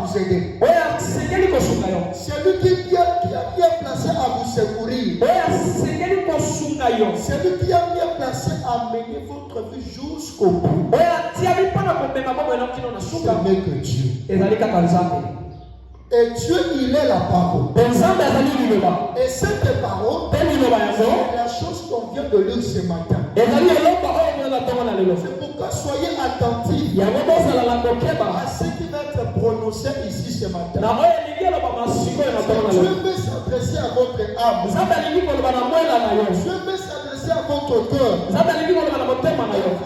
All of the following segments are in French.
vous aider. C'est lui qui a bien placé à vous secourir. C'est lui qui a bien placé à mener votre vie jusqu'au bout. C'est mieux que Dieu. Et Dieu, il est la parole. Et cette parole, c'est la chose qu'on vient de lire ce matin. C'est pourquoi soyez attentifs à ce qui va être prononcé ici ce matin. Dieu veut s'adresser à votre âme. Dieu veut s'adresser à votre cœur. Et vous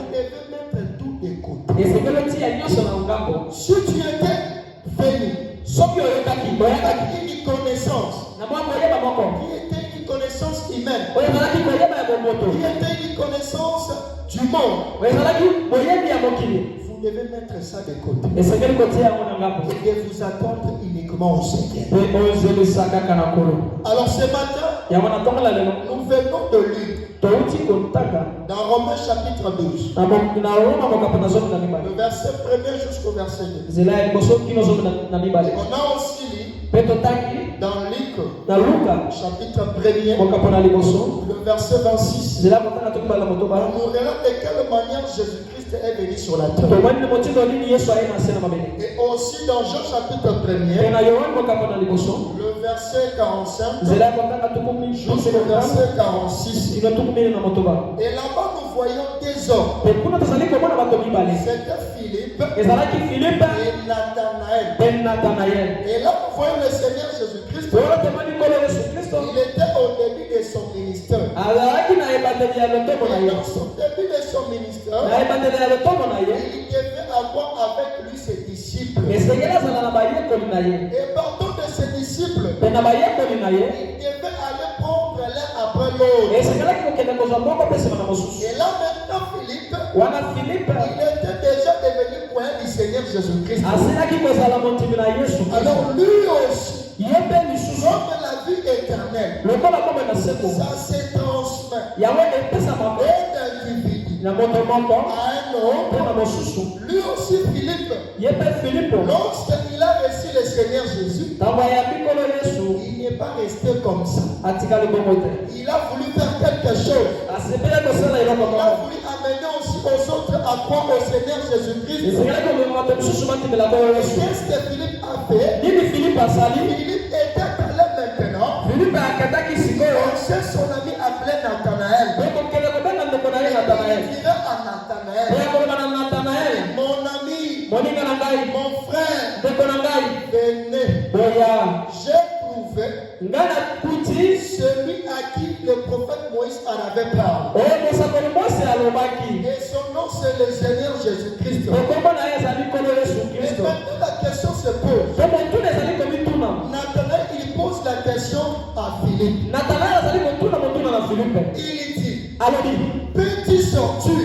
devez mettre tout de côté. Si tu étais venu, une connaissance qui était une connaissance humaine, qui était une connaissance du monde, vous devez mettre ça de côté et de vous attendre uniquement au Seigneur. Alors ce matin, nous venons de lire dans Romains chapitre 12, le verset 1er jusqu'au verset 2. On a aussi lu dans Luc chapitre 1er, le verset 26. On verra de quelle manière Jésus-Christ est venu sur la terre. Et aussi dans Jean chapitre 1er, le verset 45 jusqu'au verset 46. Et là-bas nous voyons des hommes. C'était Philippe et Nathanaël. Et là nous voyons le Seigneur Jésus-Christ. Il était au début de son ministère. Et dans son début de son ministère, il devait avoir avec lui ses disciples. Et partant de ses disciples, il devait aller prendre l'un après l'autre. Et là maintenant Philippe, il était déjà devenu coin du Seigneur Jésus-Christ. Alors lui aussi, comme la vie éternelle, ça se transmet d'un individu à un autre. Lui aussi Philippe, lorsqu'il a reçu le Seigneur Jésus, il n'est pas resté comme ça. Il a voulu faire quelque chose. Il a voulu amener aussi aux autres à croire au Seigneur Jésus-Christ. Qu'est-ce que Philippe a fait? Philippe était allé maintenant. C'est son ami appelé Nathanaël. Il dirait à Nathanaël, mon ami, mon frère, venez. J'ai trouvé celui à qui le prophète Moïse en avait parlé. Et son nom c'est le Seigneur Jésus-Christ. Et maintenant la question se pose. Nathanaël il pose la question à Philippe. Il dit, peux-tu sortir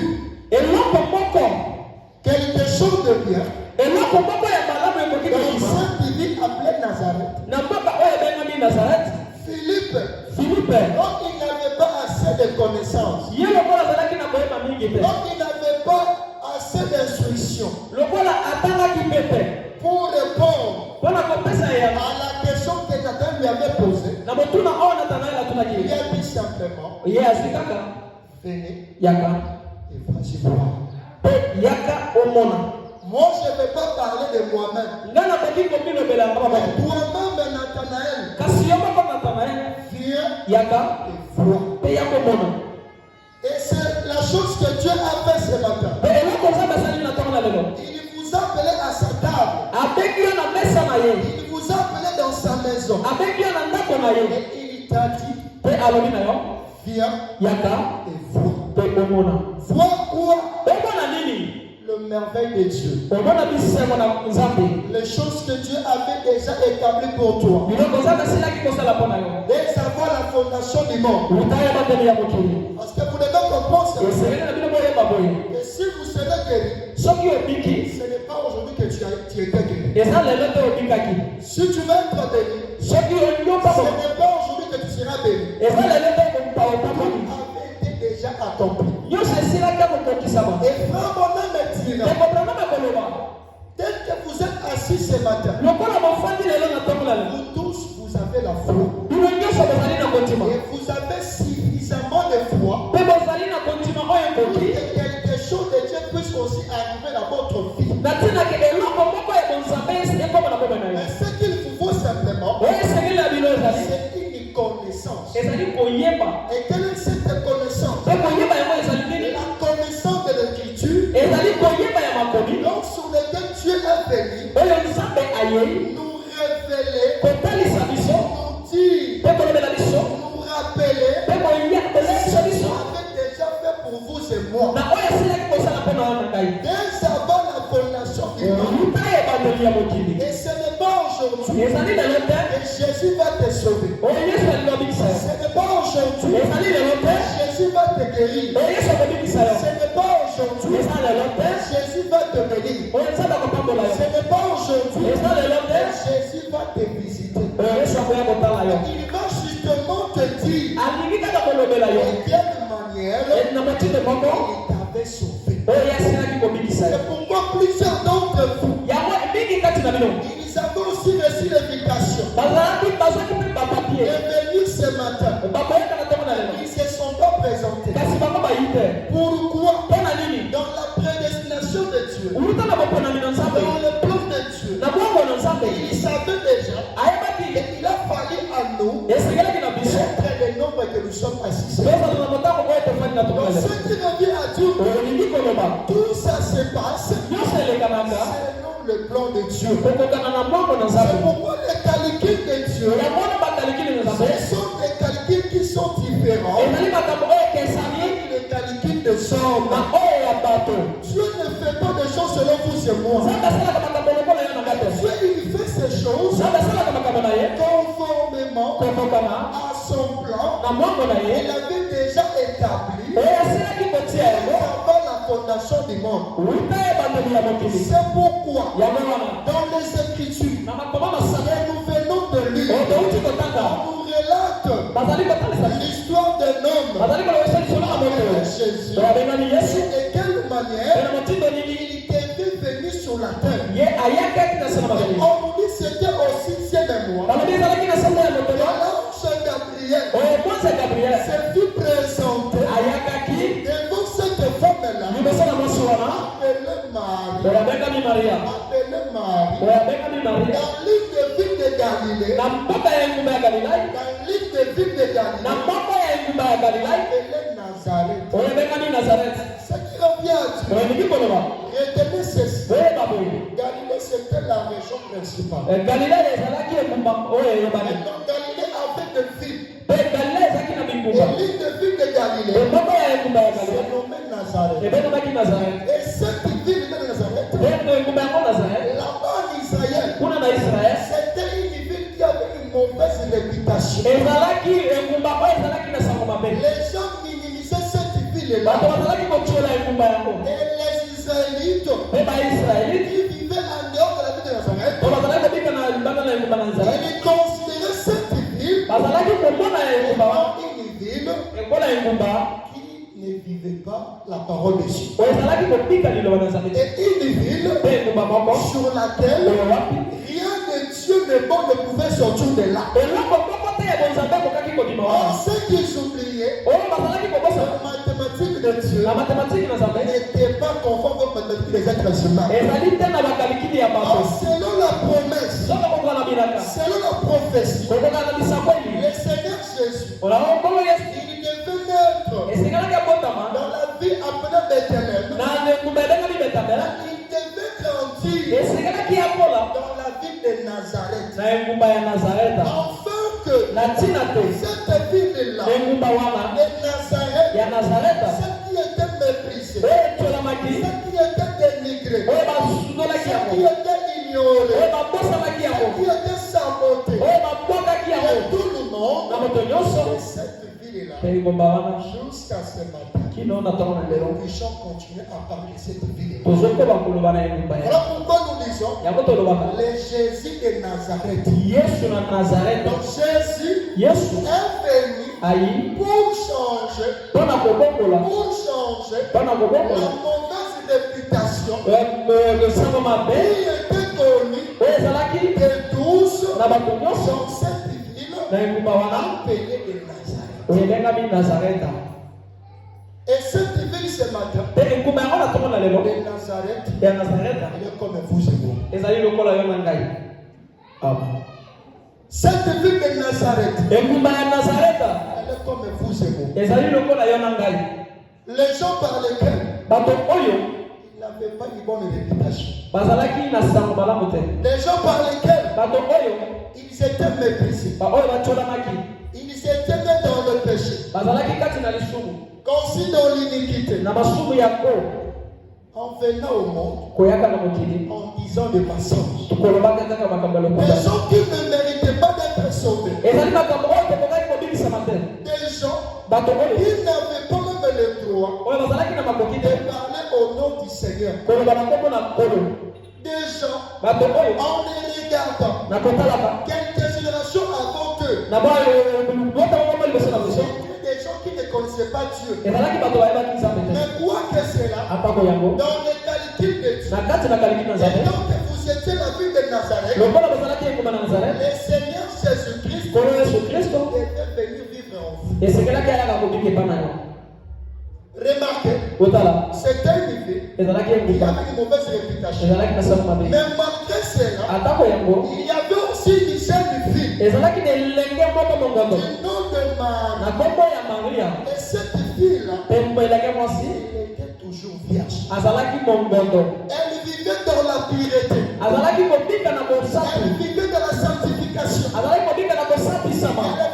quelque chose de bien dans cette ville appelée Nazareth? Philippe, donc il n'avait pas assez de connaissances. Donc il n'avait pas assez d'instruction pour répondre à la question que Nathan lui avait posée. Il a dit simplement, venez et voici voir. Moi je ne vais pas parler de moi-même. Toi-même Nathanaël, viens et vois. Et c'est la chose que Dieu a fait ce matin. Il vous a appelé à sa table. Il vous a appelé dans sa maison. Et il t'a dit, viens et vois. Vois quoi? Le merveille de Dieu. Les choses que Dieu avait déjà établies pour toi. Dès avant la fondation du monde. Parce que vous devez comprendre que si vous serez guéri, ce n'est pas aujourd'hui que tu étais guéri. Si tu veux être béni, ce n'est pas aujourd'hui que tu seras béni. Déjà accompli. Et frère, mon âme est tirant. Tel que vous êtes assis ce matin, Vous tous, vous avez la foi. Et vous avez suffisamment de foi pour que quelque chose de Dieu puisse aussi arriver dans votre vie. Mais ce qu'il vous faut simplement, c'est une connaissance. Et quelle est cette connaissance? La connaissance de l'Écriture, donc sur lequel Dieu est venu nous révéler, nous dire, nous rappeler ce qu'il avait déjà fait pour vous et moi. Dès avant la fondation du monde. Et ce n'est pas aujourd'hui que Jésus va te sauver. Ce n'est pas aujourd'hui que Jésus va te guérir. Ce n'est pas aujourd'hui que Jésus va te bénir. Ce n'est pas aujourd'hui que Jésus va te visiter. Il va justement te dire de quelle manière il t'avait sauvé. C'est pourquoi plusieurs d'entre vous, ils avaient aussi reçu l'invitation de venir ce matin. Ils ne se sont pas présentés. Pourquoi? Dans la prédestination de Dieu, dans le plan de Dieu, il savait déjà qu'il a fallu à nous être le nombre que nous sommes assis. Donc, ce qui revient à Dieu, tout ça se passe selon le plan de Dieu. C'est pourquoi les calculs de Dieu, ce sont des calculs qui sont différents des calculs de hommes. Dieu ne fait pas des choses selon vous et moi. Dieu, il fait ces choses conformément à son plan. Il avait déjà établi avant la fondation du monde. C'est pourquoi dans les Écritures, nous venons de lire, on nous relate l'histoire d'un homme appelé Jésus. De quelle manière il était venu sur la terre. On nous dit c'était au 6e mois. Alors Gabriel s'est vu présenter devant cette femme-là appelée Marie. Dans l'île de ville de Galilée, appelée Nazareth. Ce qui revient à Dieu. Retenez ceci. Galilée, c'était la région principale. Galilée avait de villes. Et l'île de ville de Galilée se nommait Nazareth. Et cette ville de Nazareth, là-bas en Israël, c'était une ville qui avait une mauvaise réputation. Les gens minimisaient cette ville-là. Et les Israélites qui vivaient en dehors de la ville de Nazareth, ils considéraient cette ville comme une ville qui ne vivait pas la parole de Dieu. Et une ville sur laquelle rien de Dieu de bon ne pouvait sortir de là. Ce qu'ils oubliaient, la mathématique de Dieu n'était pas conforme aux mathématiques des êtres humains. Selon la promesse, selon la prophétie, le Seigneur Jésus, il devait naître dans la ville appelée Bethléem. Il devait grandir dans la ville de Nazareth. Enfin que cette ville-là, de Nazareth, celle qui était méprisée, celle qui était dénigrée, celle qui était ignorée, celle qui était sabotée, et tout le monde, cette ville-là, jusqu'à ce matin, nous puissions continuer à parler de cette ville. Voilà pourquoi nous disons le Jésus de Nazareth. Donc Jésus est venu pour changer la mauvaise réputation qui était connue et 12 dans cette ville appelée de Nazareth. Et cette ville ce matin, de Nazareth, elle est comme vous et moi. Cette ville de Nazareth, elle est comme vous et moi. Les gens par lesquels ils n'avaient pas une bonne réputation. Les gens par lesquels ils étaient méprisés. Ils étaient même dans le péché. Conçus dans l'iniquité. En venant au monde, en disant des mensonges. Des gens qui ne méritaient pas d'être sauvés. Des gens qui n'avaient pas même le droit de parler au nom du Seigneur. Des gens, en les regardant, quelques générations avant eux, des gens qui ne connaissaient pas Dieu. Mais quoi que c'est là, dans les calculs de Dieu, et donc vous étiez la ville de Nazareth, le Seigneur Jésus-Christ devait venir vivre en vous. Remarquez, c'était une ville qui avait une mauvaise réputation. Mais malgré cela, il y avait aussi une jeune fille du nom de Marie. Et cette fille-là, elle était toujours vierge. Elle vivait dans la pureté. Elle vivait dans la sanctification. Elle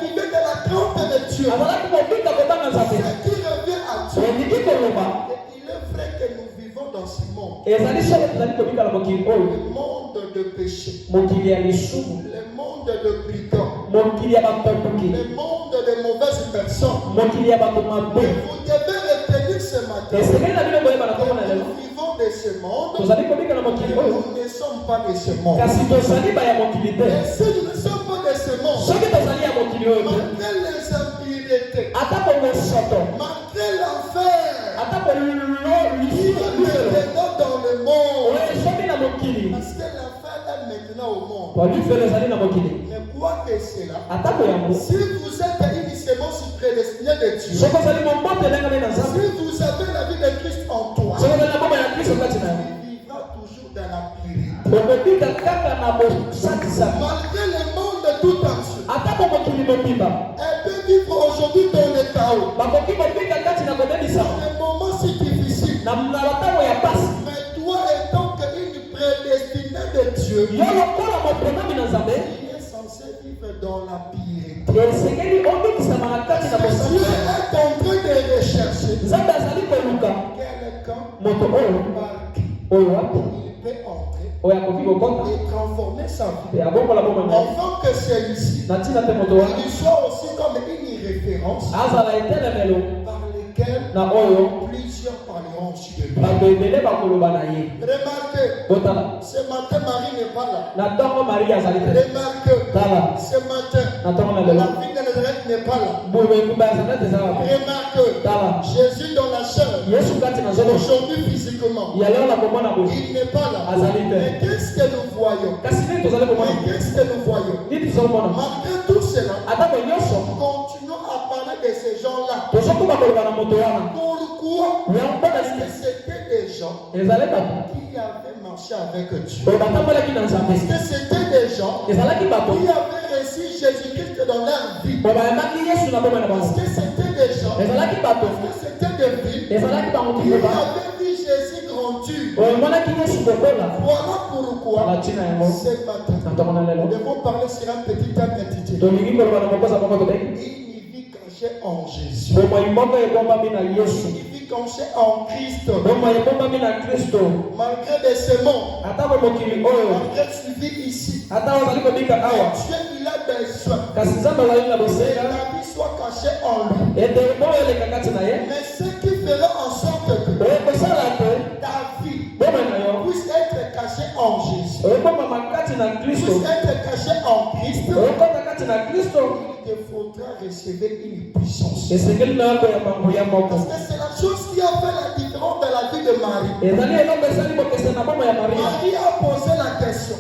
vivait dans la crainte de Dieu. Ce qui revient à Dieu. Et il est vrai que nous vivons dans ce monde. Le monde de péché. Le monde de brigands. Le monde de mauvaises personnes. Et vous devez retenir ce matin. Nous vivons de ce monde. Nous ne sommes pas de ce monde. Et si nous ne sommes pas de ce monde, malgré les impuretés, malgré l'enfer, qui est maintenant dans le monde, parce que l'enfer est maintenant au monde. Mais quoi que c'est là, si vous êtes initialement prédestiné de Dieu, si vous avez la vie de Christ en toi, tu vivras toujours dans la pureté. Malgré le monde tout entier, elle peut vivre aujourd'hui dans le chaos, dans un moment si difficile. Mais toi, étant une prédestinée de Dieu, il est censé vivre dans la pureté. Dieu est en train de rechercher quelqu'un il peut entrer et transformer sa vie. Afin que celui-ci il soit aussi comme une référence par lesquelles plusieurs parleront aussi de lui. Remarquez, ce matin Marie n'est pas là. Remarquez, ce matin la vie de Nazareth n'est pas là. Remarquez, Jésus dans la chair, aujourd'hui physiquement, il n'est pas là. Mais qu'est-ce que nous voyons? Malgré tout cela, continuons à parler de ces gens-là. Pourquoi? Parce que c'était des gens qui avaient marché avec Dieu. Parce que c'était des gens qui avaient reçu Jésus-Christ dans leur vie. Parce que c'était des gens qui avaient vu Jésus grandir. Voilà pourquoi ce matin nous devons parler sur un petit thème intitulé une vie cachée en Jésus. Une vie cachée en Christ. Malgré des sémons, malgré ce qui vit ici, Dieu il a besoin que la vie soit cachée en lui. Mais ce qui fera en sorte que ta vie puisse être cachée en Jésus, puisse être cachée en Christ, il te faudra recevoir une puissance. Parce que c'est la chose qui a fait la différence dans la vie de Marie. Marie a posé la question. Ce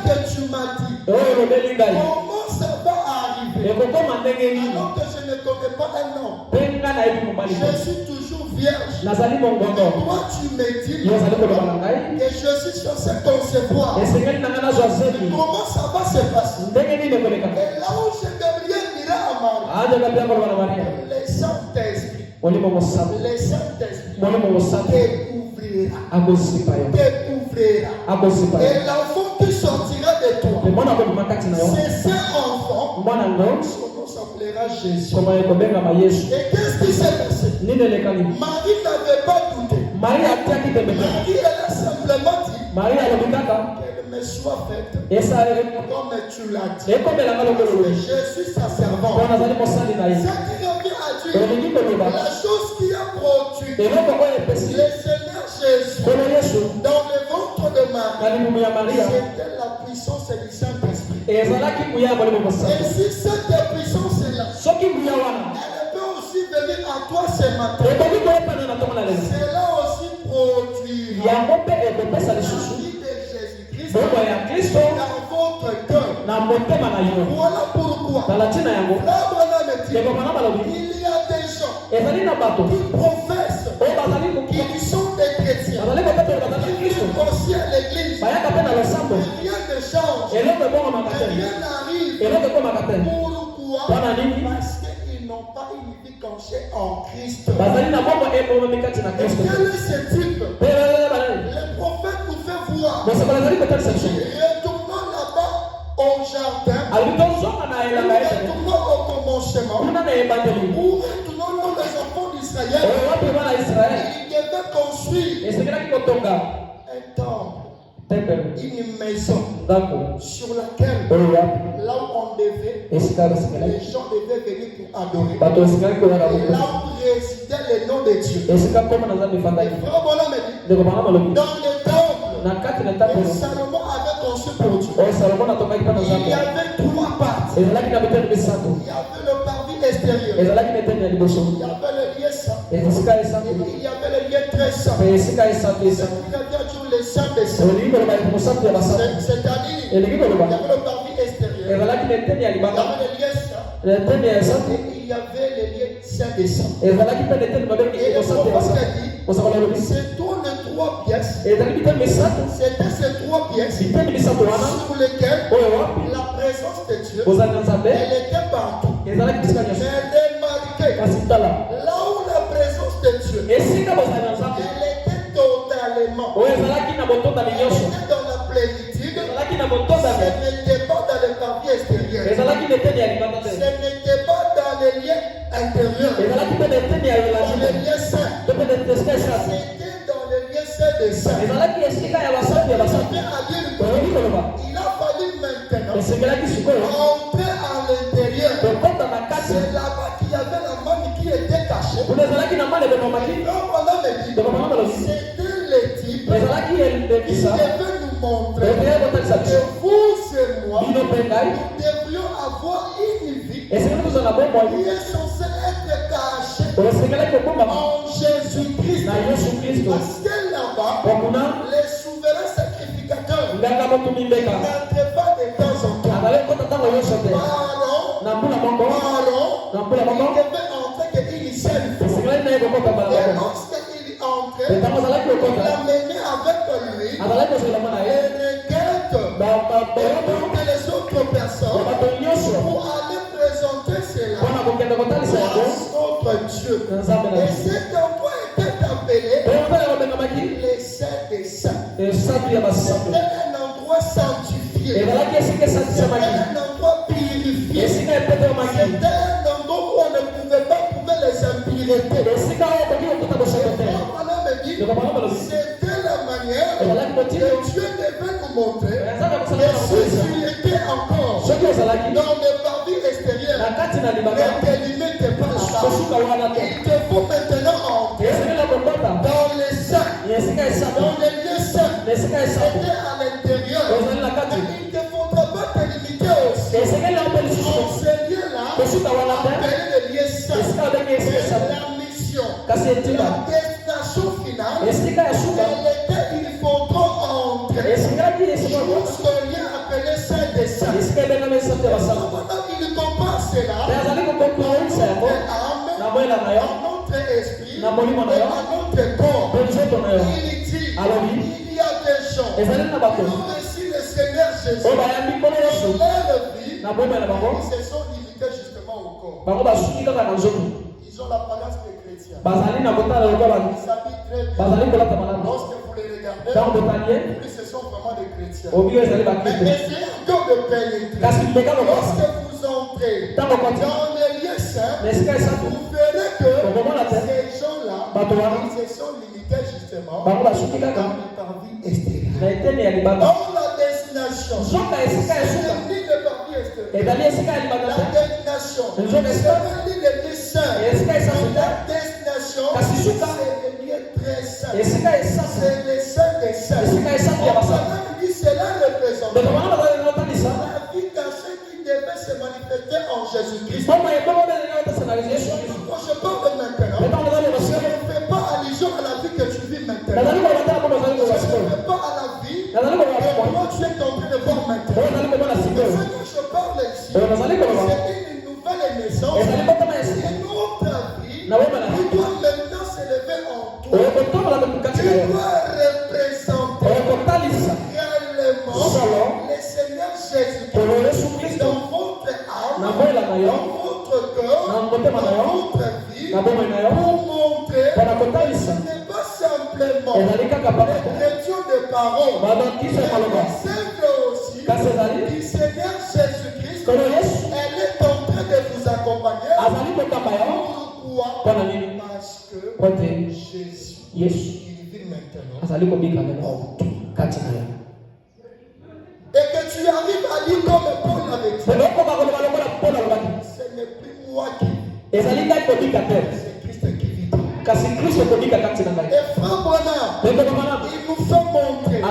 que tu m'as dit, comment ça va arriver alors que je ne connais pas un homme? Je suis toujours vierge. Et toi tu me dis que je suis censé concevoir. Comment ça va se passer? Et là où Gabriel dira à Marie, le Saint-Esprit t'ouvrira. Et l'enfant qui sortira de toi, c'est ce enfant, son nom s'appellera Jésus. Et qu'est-ce qui s'est passé? Marie n'avait pas douté. Marie, elle a simplement dit qu'elle me soit faite comme tu l'as dit. Je suis sa servante. Ce qui revient à Dieu, la chose qui a produit le Seigneur Jésus dans le ventre de Marie, c'était la puissance du Saint-Esprit. Et si cette puissance est là, elle peut aussi venir à toi ce matin. Cela aussi produit la vie de Jésus-Christ dans votre cœur. Voilà pourquoi il y a des gens qui professent qu'ils sont des chrétiens, qui viennent aussi à l'église, mais rien ne change, rien n'arrive. Pourquoi? Parce qu'ils n'ont pas une vie cachée en Christ. Et quel est ce type? Le prophète nous fait voir. Retournons là-bas au jardin, retournons au commencement, ou retournons dans les enfants d'Israël. Ils devaient construire un temple, une maison sur laquelle, là où on devait, les gens devaient venir pour adorer, là où résidait le nom de Dieu. Et frère Bonhomme dit, dans le temple, Salomon avait conçu pour Dieu. Il y avait 3 parties. Il y avait le parvis extérieur, il y avait le lieu saint, et il y avait le lieu très saint. Il y avait toujours les saints des saints, c'est-à-dire il y avait le parvis extérieur, il y avait le lieu saint, et il y avait le lieu saint des saints. Et le prophète dit, c'est toi les 3 pièces, c'était ces 3 pièces sur lesquelles la présence de Dieu, elle était partout. Mais elle est marquée là où la présence de Dieu, elle était totalement, elle était dans la plénitude. Ce n'était pas dans le parvis extérieur, ce n'était pas dans les lieux intérieurs, dans les lieux saints, c'était dans les lieux saints des saints. Il a fallu maintenant entrer à l'intérieur. C'est là-bas qu'il y avait la manne qui était cachée. C'était le type qui devait nous montrer que vous et moi, nous devrions avoir une vie qui est censée être cachée en Jésus-Christ. Parce que là-bas, les souverains sacrificateurs n'entraient pas de temps en temps. Aaron, il devait entrer qu'il seul. Et lorsqu'il entrait, il l'amenait avec lui et regarde que les autres personnes pour aller présenter cela à notre Dieu. Et cet endroit était appelé les saints des saints. C'était un endroit sanctifié. C'était un endroit purifié. C'était un endroit où on ne pouvait pas trouver les impuretés. C'était la manière que Dieu devait nous montrer que si tu étais encore dans le parvis extérieur, ne te limite pas là-bas. Il te faut maintenant entrer dans les saints, dans les lieux saints. C'était à l'intérieur. Il ne te faudra pas te limiter aussi. En ces lieux-là, appelés les lieux saints. C'est la mission. destination finale, elle était, il faudra entrer jusqu'au lien appelé Saint des Saints. Maintenant, il compare cela à notre esprit et à notre corps. Il dit, il y a des gens qui ont reçu le Seigneur Jésus. Leur vie, ils se sont limités justement au corps. Ils ont l'apparence des chrétiens. Ils s'habillent très bien. Lorsque vous les regardez, ils se sont vraiment des chrétiens. Mais essayez encore de pénétrer. Lorsque vous entrez dans les lieux saints, vous verrez que ces gens-là, ils se sont limités justement dans leur vie extérieure. Or, la destination, c'est ni le parvis extérieur. La destination, c'est ni le lieu saint. La destination, c'est le lieu très saint. C'est le saint des saints. Cela représente la vie d'un saint qui devait se manifester en Jésus-Christ. Quand je parle maintenant, je ne fais pas allusion à la vie que tu vis maintenant. Je ne fais pas à la vie que toi tu es en train de voir maintenant. Mais ce que je parle ici, c'est une nouvelle naissance. Et notre vie, qui doit maintenant s'élever en toi. Tu dois représenter le Seigneur Jésus-Christ dans votre âme, dans votre corps, dans votre vie, pour montrer que ce n'est pas simplement les chrétiens de parole, mais c'est que aussi du Seigneur Jésus-Christ, elle est en train de vous accompagner. Pourquoi? Parce que Jésus, il vit maintenant en tout. Et que tu arrives à dire comme Paul avait dit, ce n'est plus moi qui vis, c'est Christ qui vit. Et frère Branham, il nous fait montrer la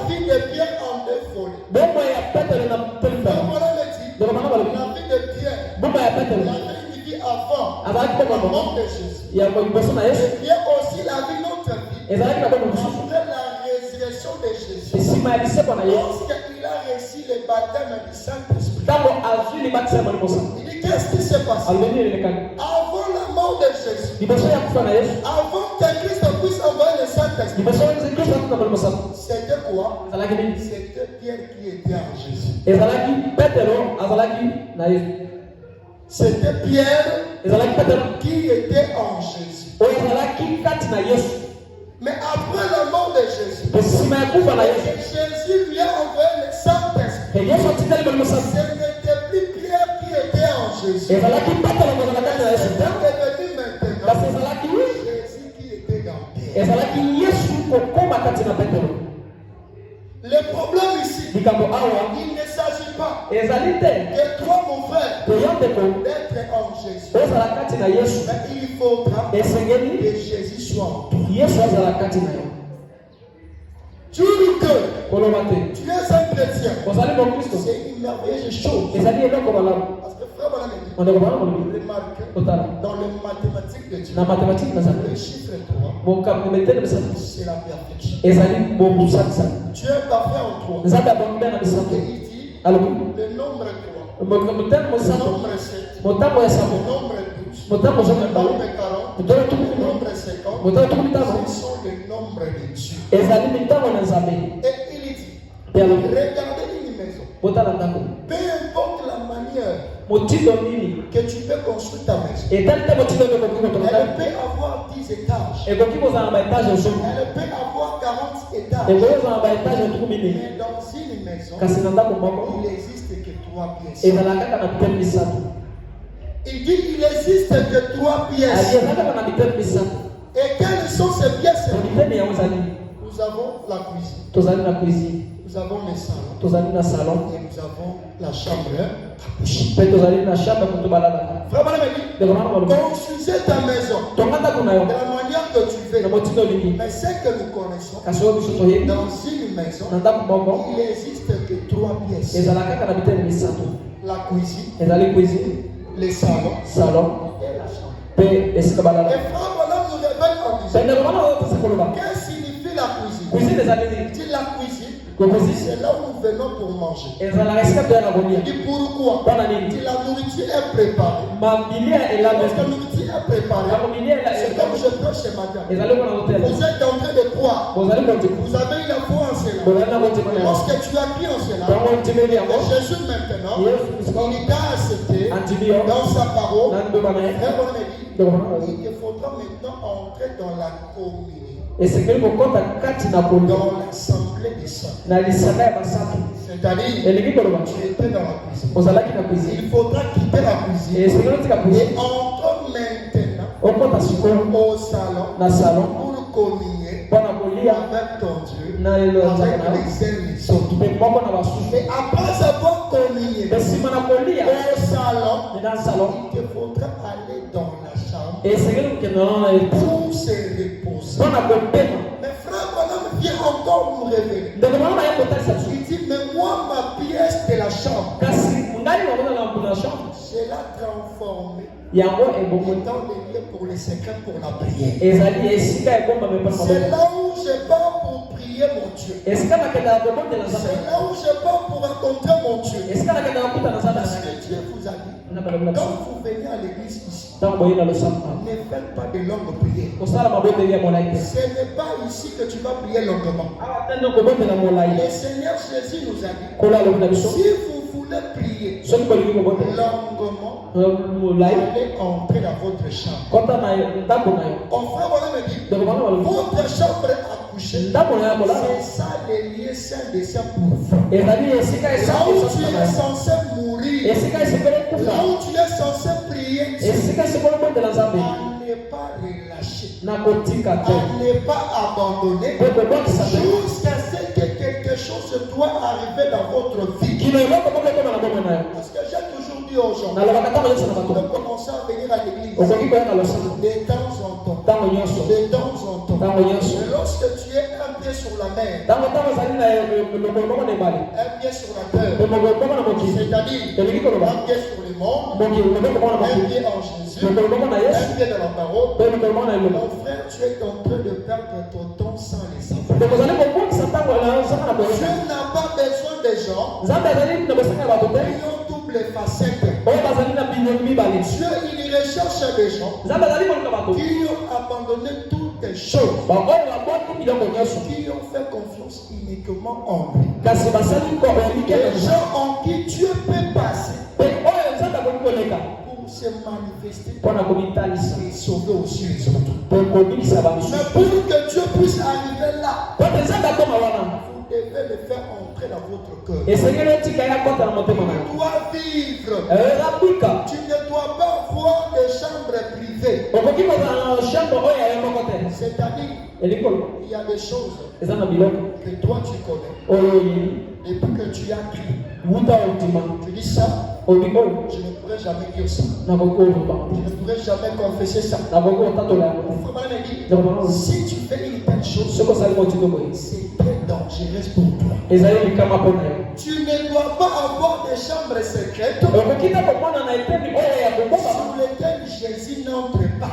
vie de Pierre en deux volets. Frère Branham dit, la vie de Pierre, la vie qui vit avant la mort de Jésus. Et Pierre aussi la vie notre vie après la résurrection de Jésus. Lorsqu'il a reçu le baptême du Saint-Esprit, il dit qu'est-ce qui s'est passé? Avant la mort de Jésus, avant que Christ puisse envoyer le Saint-Esprit, c'était quoi? C'était Pierre qui était en Jésus. C'était Pierre qui était en Jésus. Mais après la mort de Jésus, Jésus lui a envoyé le Saint-Esprit. Ce n'était plus Pierre qui était en Jésus. C'était devenu maintenant Jésus qui était dans Pierre. Le problème ici, il ne s'agit pas de toi, mon frère, d'être en Jésus. Mais il faudra que Jésus soit en toi. Tu dis que tu es un chrétien. C'est une merveilleuse chose. Parce que frère Branham dit, dans les mathématiques de Dieu, le chiffre 3, c'est la perfection. Tu es parfait en toi. Et il dit, le nombre 3, le nombre 7, le nombre 12, le nombre 40, le nombre 50, ce sont les nombres de Dieu. Et il dit, regardez une maison. Peu importe la manière que tu peux construire ta maison, elle peut avoir 10 étages, elle peut avoir 40 étages, mais dans une maison, il n'existe que 3 pièces. Il dit qu'il n'existe que 3 pièces. Et quelles sont ces pièces? Nous avons la cuisine. Nous avons les salons. Et nous avons la chambre. Frère Branham dit, construisez ta maison de la manière que tu veux. Mais ce que nous connaissons, dans une maison, il n'existe que 3 pièces. La cuisine, les salons et la chambre. Et Frère Branham cuisine. Qu'est-ce qui signifie la cuisine? Dit la cuisine. C'est là où nous venons pour manger. Dit pourquoi? Dit la nourriture est préparée. Parce que la nourriture est préparée. C'est comme je prêche ce matin. Vous êtes en train de croire. Vous avez eu la foi en cela. Lorsque tu as cru en cela, Jésus maintenant, il t'a accepté dans sa parole. Il te faudra maintenant entrer dans la communion. Dans l'assemblée des saints. C'est-à-dire, tu étais dans la cuisine. Il faudra quitter la cuisine et entrer maintenant au salon pour communier avec ton Dieu, avec les uns les autres. Mais après avoir communié au salon, il te faudra aller dans la chambre pour se reposer. Mais frère, madame vient encore nous révéler. Il dit, mais moi, ma pièce de la chambre, je l'ai transformée étant le lieu pour les secrets pour la prière. C'est là où je pars pour prier mon Dieu. C'est là où je pars pour rencontrer mon Dieu. Parce que Dieu vous a dit, quand vous venez à l'église ici, ne faites pas de longues prières. Ce n'est pas ici que tu vas prier longuement. Le Seigneur Jésus nous a dit, si vous voulez prier longuement, allez entrer dans votre chambre. Mon frère me dit, votre chambre est accouchée. C'est ça le lieu saint des saints pour vous. Là où tu es censé mourir, là où tu es censé prier, à ne pas relâcher, à ne pas abandonner, jusqu'à ce que quelque chose doit arriver dans votre vie. Parce que j'ai toujours dit aux gens, vous pouvez commencer à venir à l'église de temps en temps. Mais lorsque tu es un pied sur la mer, un pied sur la terre, c'est-à-dire un pied sur le monde, un pied en Jésus, un pied dans la parole, mon frère, tu es en train de perdre ton temps sans les enfants. Dieu n'a pas besoin des gens qui ont double facette. Dieu, il recherche des gens qui ont abandonné toutes les choses, qui ont fait confiance uniquement en lui. Les gens en qui Dieu peut passer pour se manifester et sauver aussi les autres. Mais pour que Dieu puisse arriver là, vous devez le faire entrer dans votre cœur. Tu dois vivre. Tu ne dois pas avoir de chambre privée. C'est-à-dire, il y a des choses que toi tu connais. Et puis que tu as cru. Tu dis ça, je ne pourrais jamais dire ça. Je ne pourrais jamais confesser ça. Si tu fais une telle chose, c'est très dangereux pour toi. Tu ne dois pas avoir de chambre secrète sur lesquelles Jésus n'entre pas.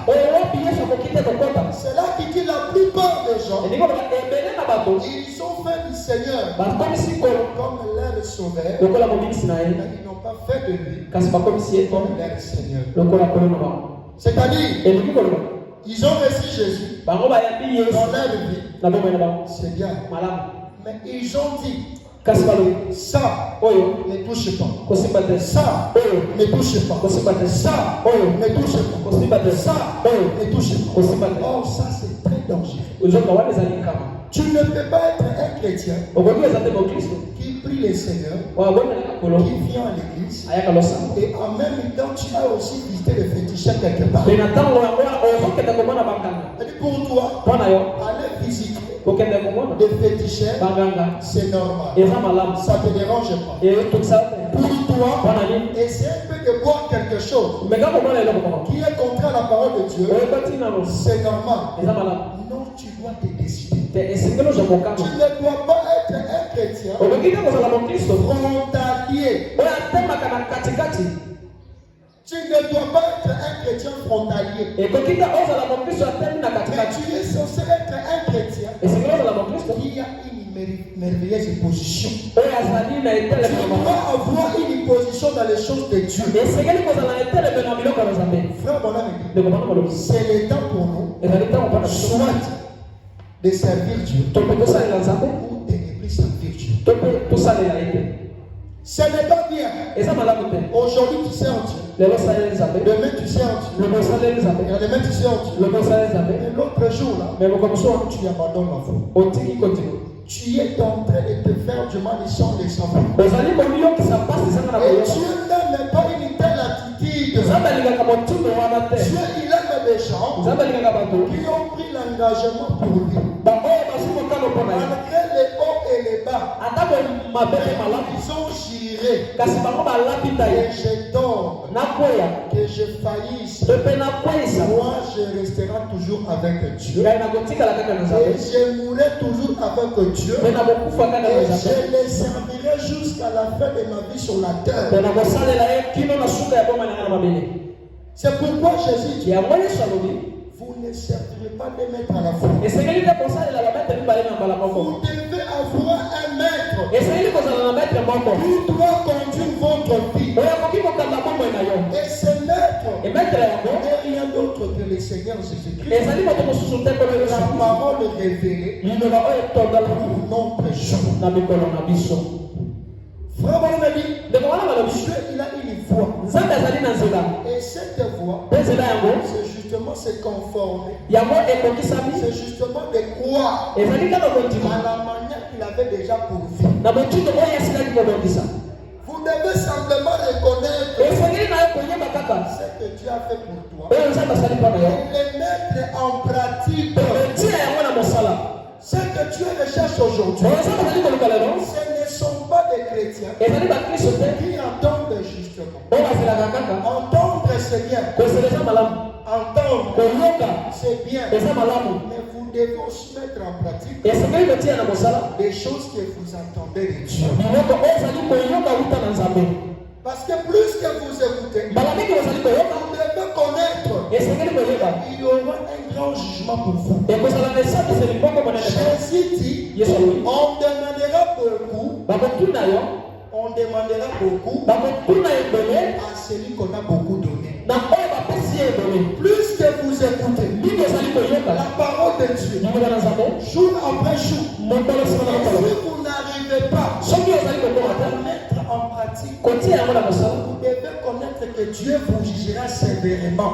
C'est là qu'il dit la plupart des gens, ils ont fait du Seigneur comme leur sauveur, mais ils n'ont pas fait de lui comme leur Seigneur. C'est-à-dire, ils ont reçu Jésus dans leur vie. C'est bien. Mais ils ont dit, ça ne touche pas. Ça ne touche pas. Ça ne touche pas. Ça ne touche pas. Oh, ça c'est très dangereux. Tu ne peux pas être un chrétien qui prie le Seigneur, qui vient à l'église, et en même temps tu as aussi visité le féticheur quelque part. Et pour toi, aller visiter des féticheurs, c'est normal. Ça ne te dérange pas. Pour toi, essayer un peu de boire quelque chose qui est contre la parole de Dieu, c'est normal. Non, tu dois te décider. Tu ne dois pas être un chrétien frontalier Tu ne dois pas être un chrétien frontalier. Mais tu es censé être un chrétien qui a une merveilleuse position. Tu dois avoir une position dans les choses de Dieu. Frère, mon ami, c'est le temps pour nous soit de servir Dieu ou de ne plus servir Dieu. Ce n'est pas bien. Aujourd'hui tu sers Dieu. Demain tu sers Dieu. Demain tu sers Dieu. Et l'autre jour là, tu abandonnes la foi. Tu es en train de te faire du mal sans le savoir. Et Dieu n'aime pas une telle attitude. Dieu, il aime des gens qui ont pris l'engagement pour lui. Malgré les hauts et les bas, ils ont giré. Que je tombe, que je faillisse. Moi, je resterai toujours avec Dieu. Et je mourrai toujours avec Dieu. Et je les servirai jusqu'à la fin de ma vie sur la terre. C'est pourquoi Jésus dit, vous ne servirez pas de maître à la fois. Vous devez avoir un maître qui doit conduire votre vie. Et ce maître n'est rien d'autre que le Seigneur Jésus-Christ. La parole révélée pour notre jour. Frère, mon ami, Dieu, il a une voix. Et cette voix, c'est justement se conformer. C'est justement de croire à la manière qu'il avait déjà pourvu. Vous devez simplement reconnaître ce que Dieu a fait pour toi. Et les mettre en pratique. Ce que Dieu recherche aujourd'hui, ce ne sont pas des chrétiens qui entendent justement. Entendre, c'est bien. Entendre, c'est bien. Mais vous devez aussi mettre en pratique des choses que vous entendez de Dieu. Parce que plus que vous écoutez, vous devez connaître. Il y aura un grand jugement pour vous. Jésus dit, on demandera beaucoup à celui qu'on a beaucoup donné. Plus que vous écoutez la parole de Dieu, jour après jour, si vous n'arrivez pas à mettre en pratique, vous devez connaître que Dieu vous jugera sévèrement.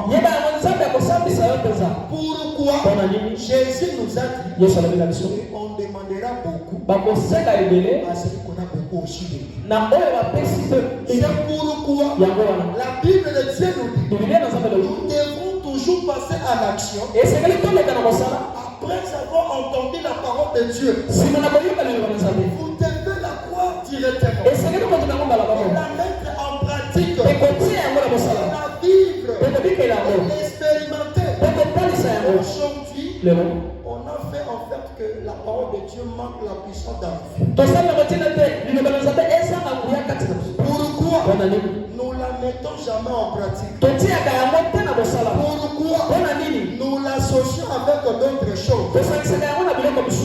Pourquoi? Jésus nous a dit, on demandera beaucoup à celui qu'on a beaucoup aussi de lui. C'est pourquoi la Bible de Dieu nous dit, nous devons toujours passer à l'action après avoir entendu la parole de Dieu. Vous devez la croire directement et la mettre en pratique, la vivre et l'expérimenter. Aujourd'hui, on a fait en fait que la parole de Dieu manque la puissance dans nos vies. Pourquoi nous la mettons jamais en pratique? Pourquoi nous l'associons avec d'autres choses?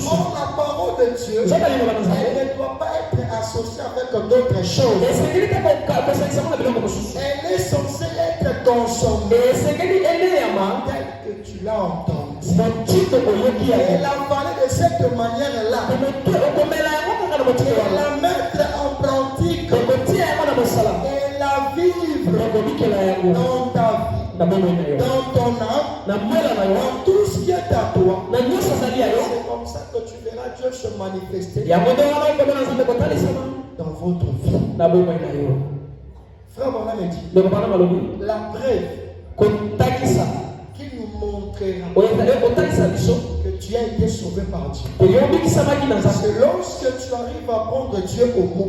Or, la parole de Dieu, elle ne doit pas être associée avec d'autres choses. Elle est censée être consommée telle que tu l'as entendue. Et la parler de cette manière-là, et la mettre en pratique, et la vivre dans ta vie, dans ton âme, dans tout ce qui est à toi. C'est comme ça que tu verras Dieu se manifester dans votre vie. Frère, mon ami dit, la preuve qui nous montrera que tu as été sauvé par Dieu, c'est lorsque tu arrives à prendre Dieu au mot.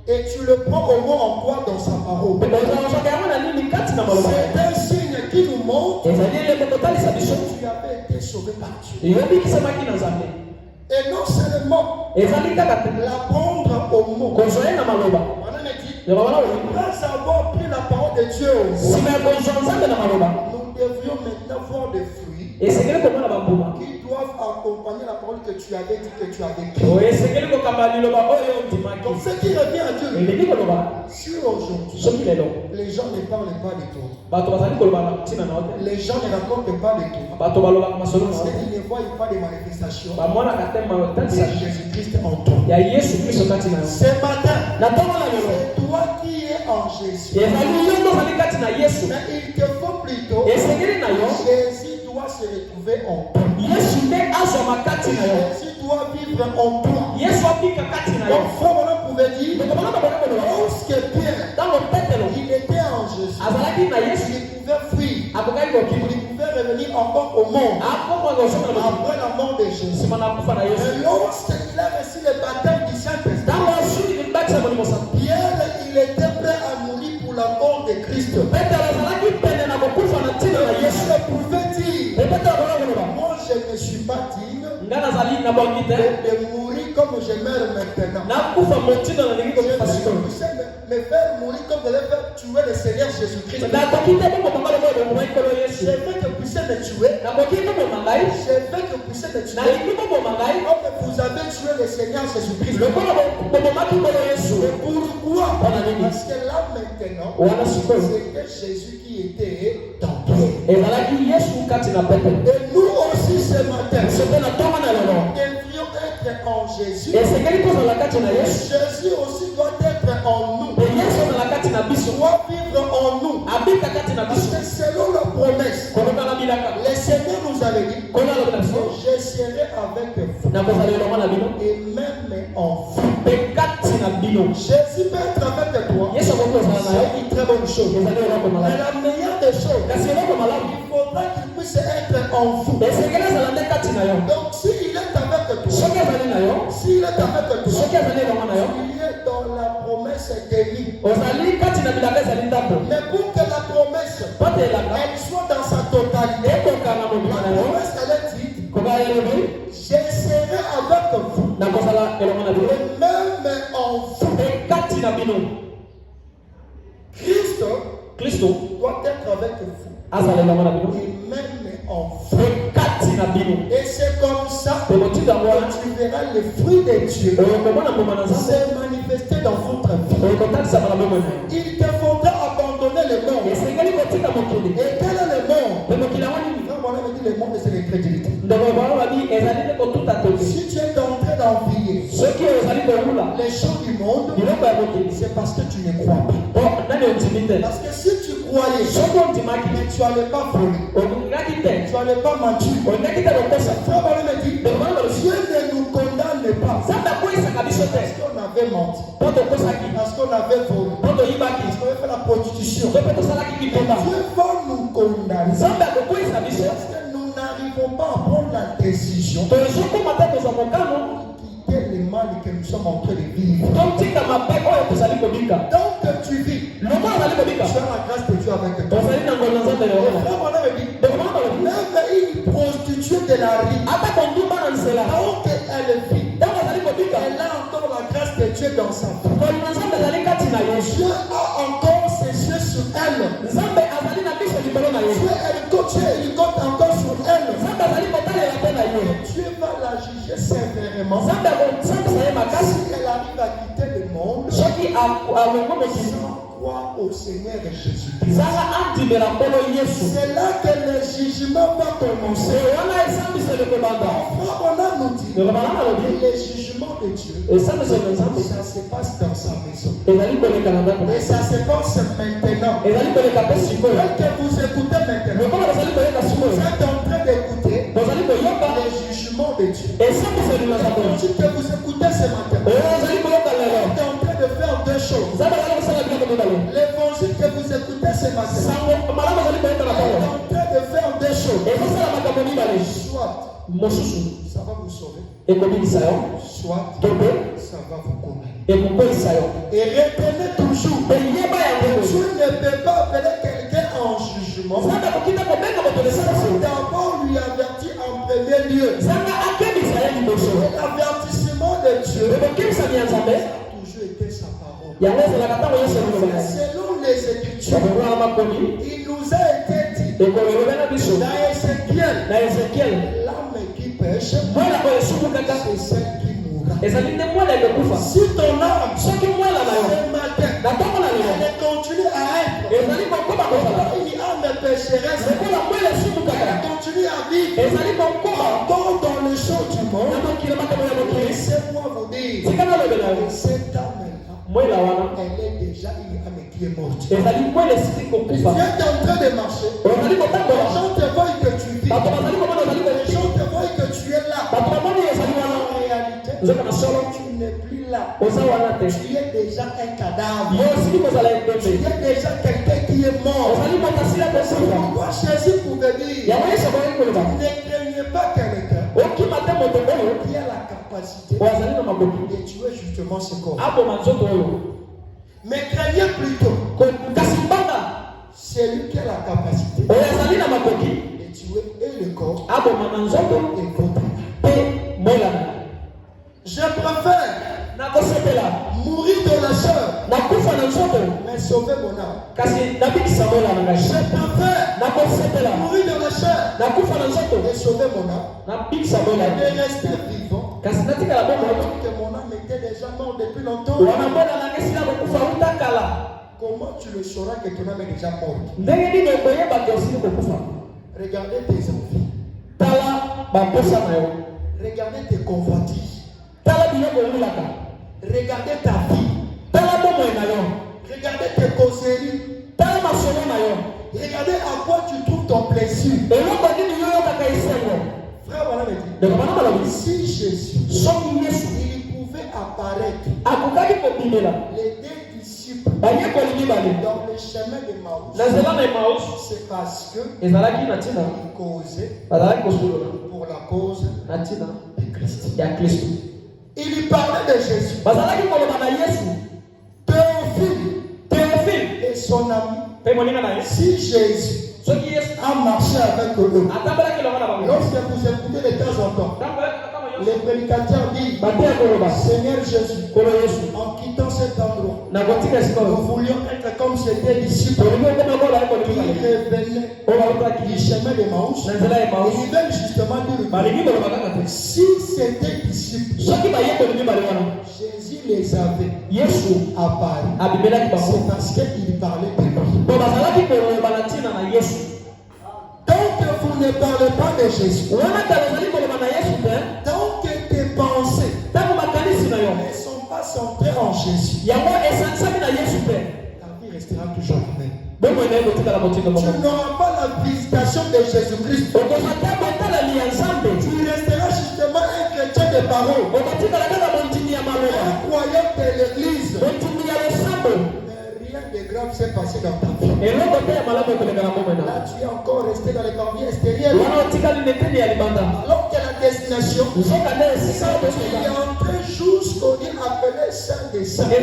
Et tu le prends au mot en quoi dans sa parole. C'est un signe qui nous montre que tu avais été sauvé par Dieu. Et non seulement la prendre au mot. On a dit Après avoir pris la parole de Dieu, nous devrions maintenant voir des fruits qui doivent accompagner la parole que tu avais dit, que tu avais écrite. Donc ce qui revient à Dieu, si aujourd'hui les gens ne parlent pas de toi, les gens ne racontent pas de toi, parce qu'ils ne voient pas de manifestations de Jésus-Christ en toi. Ce matin, c'est toi qui es en Jésus. Mais il te faut plutôt Jésus doit se retrouver en toi. Jésus doit vivre en toi. Donc frère, on pouvait dire, lorsque Pierre, il était en Jésus, il pouvait fuir, il pouvait revenir encore au monde après la mort de Jésus. Mais lorsqu'il a reçu le baptême du Saint-Esprit, Pierre, il était prêt à mourir pour la mort de Christ. Il pouvait dire, moi je ne suis pas digne de mourir comme je meurs maintenant. Je puissais me faire mourir comme de le faire tuer le Seigneur Jésus-Christ. Je veux que vous puissiez me tuer. Je veux que vous puissiez me tuer. Comme vous avez tué le Seigneur Jésus-Christ. Pourquoi? Parce que là maintenant, c'était Jésus qui était dans toi. Et nous aussi ce matin, nous devions être en Jésus. Et Jésus aussi doit être en nous. Doit vivre en nous. Parce que selon la promesse, le Seigneur nous avait dit, je serai avec vous. Et même enfant. Jésus peut être avec toi. C'est une très bonne chose. Mais la meilleure des choses, il faudra qu'il puisse être en vous. Donc s'il est avec toi, s'il est avec toi, il est dans la promesse d'Élie. Mais pour que la promesse elle soit dans sa totalité, la promesse elle est dite, je serai avec vous. Et même en vous. Christ doit être avec vous. Et même en vous. Et c'est comme ça que tu verras le fruit de Dieu se manifester dans votre vie. Il te faudra abandonner le monde. Et quel est le monde? Le monde, c'est l'incrédulité. Si tu es entré dans vie, les choses du monde, c'est parce que tu ne crois pas. Parce que si tu croyais, tu n'allais pas voler, tu n'allais pas mentir. Frère Barnum me dit, Dieu ne nous condamne pas parce qu'on avait menti, parce qu'on avait volé, parce qu'on avait fait la prostitution. Dieu va nous condamner parce que nous n'arrivons pas à prendre la décision de quitter le mal que nous sommes en train de vivre. Donc tu vis. Tu as la grâce de Dieu avec toi. Même une prostituée de la rue, donc elle vit, elle a encore la grâce de Dieu dans sa vie. Dieu a encore ses yeux sur elle. Dieu compte encore sur elle. Dieu va la juger sévèrement si elle arrive à quitter le monde sans croire au Seigneur Jésus. C'est là que le jugement va commencer. On a nous dit le jugement de Dieu, ça se passe dans sa maison. Et ça se passe maintenant. Que vous écoutez maintenant, vous êtes en train d'écouter le jugement de Dieu. Et si que vous écoutez ce matin, vous êtes en train de faire deux choses. L'évangile que vous écoutez ce matin, vous êtes en train de faire deux choses. Soit ça va vous sauver, soit ça va vous connaître. Et retenez toujours, Dieu ne peut pas appeler quelqu'un en jugement sans d'abord lui avertir en premier lieu. L'avertissement de Dieu toujours été sa parole. Selon les Écritures, il nous a été dit dans Ézéchiel, l'âme qui pêche, c'est celle qui mourra. Si ton âme, ce matin, elle continue à être une âme pécheresse, elle continue à vivre encore dans le champ du monde, laissez-moi vous dire, cette âme-là, elle est déjà une âme qui est morte. Tu es en train de marcher, les gens te voient que tu vis, les gens te voient que tu es là. En réalité, tu n'es plus là. Tu es déjà un cadavre. Tu es déjà quelqu'un qui est mort. Pourquoi Jésus pouvait dire, ne craignez pas quelqu'un qui a la capacité de tuer justement ce corps. Mais craignez plutôt c'est lui qui a la capacité de tuer et le corps et votre âme. Je préfère mourir de la chair mais sauver mon âme. Je préfère mourir de la chair et sauver mon âme et rester vivant alors que mon âme était déjà morte depuis longtemps. Comment tu le sauras que ton âme est déjà morte? Regardez tes envies. Regardez tes convoitises. Regardez ta vie. Regardez tes causeries. Regardez à quoi tu trouves ton plaisir. Frère, voilà me dit. Si Jésus, il pouvait apparaître, les deux disciples dans le chemin de Maouch, c'est parce que ils causaient pour la cause de Christ. Il lui parlait de Jésus. Théophile et son ami. Si Jésus a marché avec eux, lorsque vous écoutez de temps en temps, les prédicateurs disent, Seigneur Jésus, en quittant cet endroit, nous voulions être comme c'était disciples qui revenaient du chemin de Maouch. Ils veulent justement dire, si c'était disciples, Jésus les avait apparu. C'est parce qu'il parlait de lui. Donc vous ne parlez pas de Jésus. Donc tes pensées ne sont pas centrées en Jésus. Ta vie restera toujours humaine. Tu n'auras pas la visitation de Jésus-Christ. Tu resteras justement un chrétien de parole. Un croyant de l'église. Rien de grave s'est passé dans ta vie. Là, tu es encore resté dans les cambiers extérieurs. Alors que la destination, il est entré jusqu'au lieu appelé Saint des Saints. C'est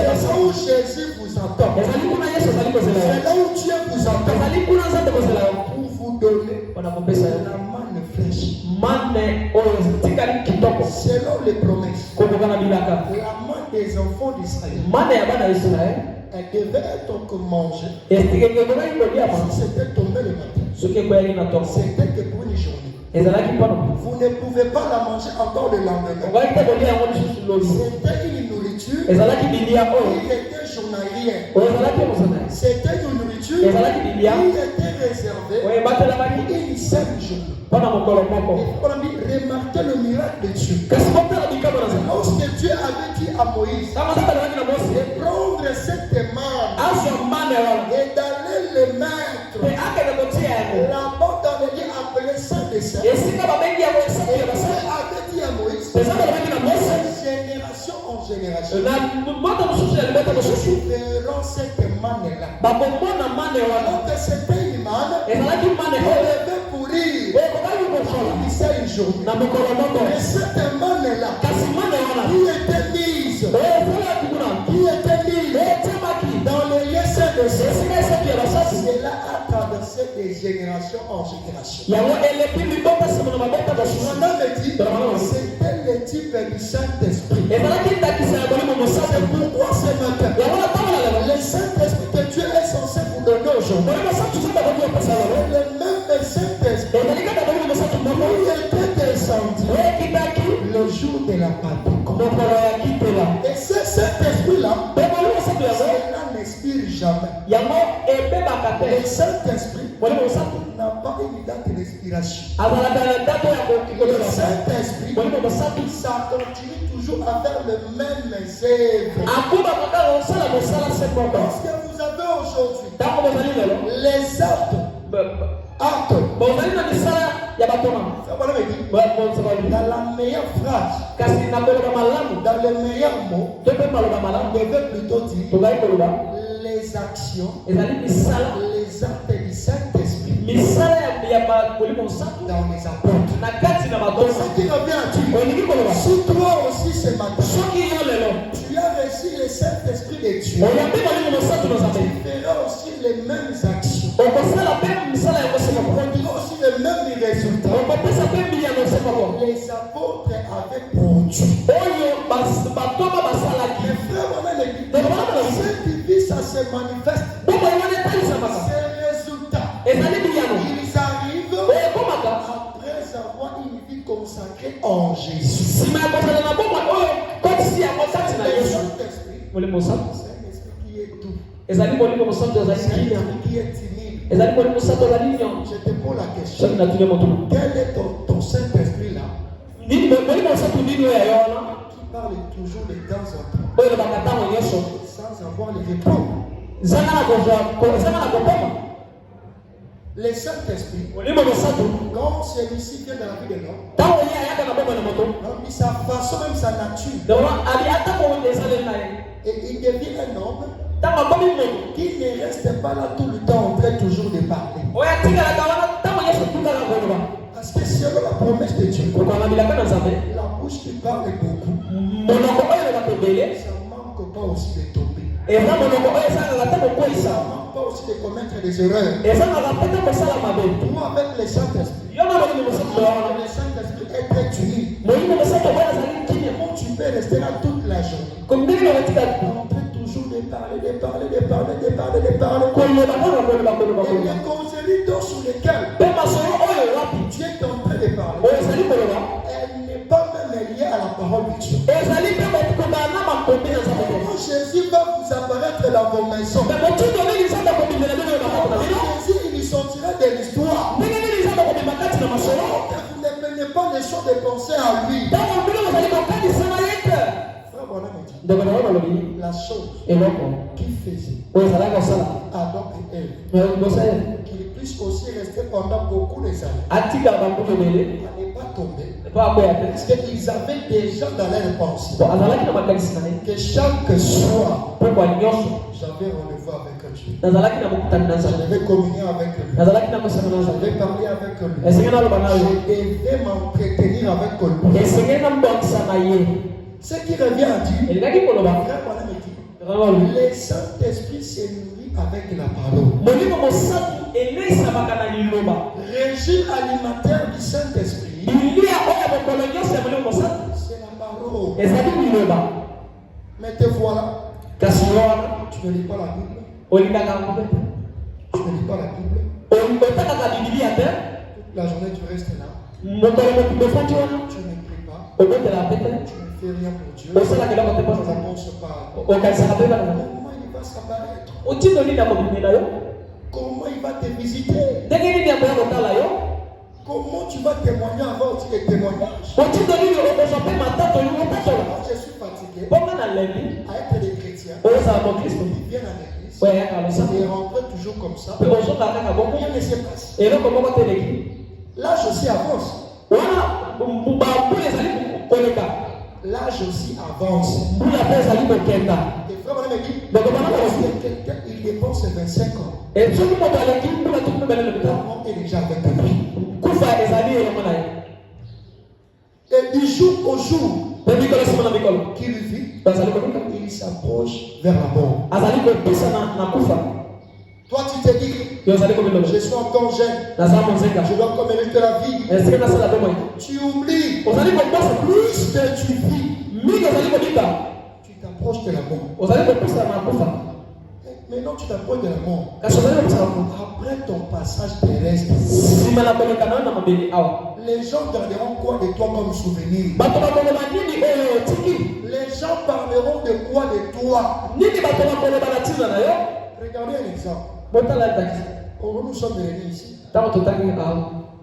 là où Jésus vous entend. C'est là où Dieu vous entend. Pour vous donner la manne fraîche. Selon les promesses, la main des enfants d'Israël, elle devait être mangée. Si c'était tombé le matin, c'était que pour une journée. Vous ne pouvez pas la manger encore le lendemain. C'était une nourriture qui était journalière. C'était une nourriture qui était réservée pour une seule journée. Remarquez le miracle de Dieu. Lorsque Dieu avait dit à Moïse de prendre cette manne et d'aller le mettre là-bas dans le lieu appelé Saint des Saints, Dieu avait dit à Moïse, génération en génération, verront cette manne-là. Alors que c'était une manne, elle devait pourrir. C'est une journée. Mais cette manne-là qui était mise dans le lieu saint de Saint, cela a traversé des générations en génération. On a dit, c'était le type du Saint-Esprit. C'est pourquoi ce matin, le Saint-Esprit que Dieu est censé vous donner aujourd'hui, le même Saint-Esprit qui était descendu le jour de la Pentecôte. Et ce Saint-Esprit-là, cela n'expire jamais. Le Saint-Esprit n'a pas une date d'expiration. Le Saint-Esprit, ça continue toujours à faire le même œuvre. Parce que vous avez aujourd'hui les actes. Dans la meilleure phrase, dans le meilleur mot, on devait plutôt dire les actions, les actes du Saint-Esprit dans les apôtres. Donc, ce qui revient à dire, si toi aussi ce matin, tu as reçu le Saint-Esprit de Dieu, tu feras aussi les mêmes actions. On dira aussi les mêmes résultats. Les apôtres avaient produit. Cette vie, ça se manifeste. Ces résultats, ils arrivent après avoir une vie consacrée en Jésus. C'est un esprit qui est doux. C'est un esprit qui est timide. Je te pose la question. Quel est ton Saint-Esprit là? Qui parle toujours de temps en temps sans avoir les réponses. Le Saint-Esprit, quand celui-ci vient dans la vie de l'homme, sa façon, même sa nature, et il devient un homme qui ne reste pas là tout le temps en train toujours de parler. Parce que selon la promesse de Dieu, la bouche qui parle beaucoup, ça ne manque pas aussi de tomber. Ça ne manque pas aussi de commettre des erreurs. Nous, avec le Saint-Esprit, le Saint-Esprit est très unique. Comment tu peux rester là toute la journée? En train toujours de parler. Et les conseillers sur lesquels tu es en train de parler, elle n'est pas même liée à la parole de Dieu. Quand Jésus va vous apparaître dans vos maisons, Jésus il sortira de l'histoire. Vous ne prenez pas les choses de penser à lui. La chose qui faisait Adam et Ève, qu'ils puissent aussi rester pendant beaucoup de années, à ne pas tomber, parce qu'ils avaient déjà dans leur pensée que chaque soir, j'avais rendez-vous avec Dieu, je devais communier avec lui, je devais parler avec lui, je devais m'entretenir avec lui. Ce qui revient à dire, le Saint-Esprit se nourrit avec la parole. Régime alimentaire du Saint-Esprit, c'est la parole. Mais te voilà, tu ne lis pas la Bible. Tu ne lis pas la Bible. Toute la journée tu restes là. Tu ne pries pas. Tu ne fais rien pour Dieu. Tu ne penses pas. Comment il va s'apparaître? Comment il va te visiter? Comment tu vas témoigner avant aussi les témoignages? Je suis fatigué à être des chrétiens. Ils viennent à l'église et rentrent toujours comme ça. Rien ne se passe. L'âge aussi avance. L'âge aussi avance. Et frère, on me dit, quelqu'un il dépense 25 ans. Et déjà avec lui. Et du jour au jour qu'il vit, il s'approche vers la mort. Toi tu te dis, je suis encore jeune, je dois encore mériter la vie. Tu oublies, plus que tu vis, tu t'approches de la mort. Maintenant, tu t'approches de la mort. Après ton passage terrestre, les gens garderont quoi de toi comme souvenir? Les gens parleront de quoi de toi? Regardez un exemple. Nous sommes réunis ici.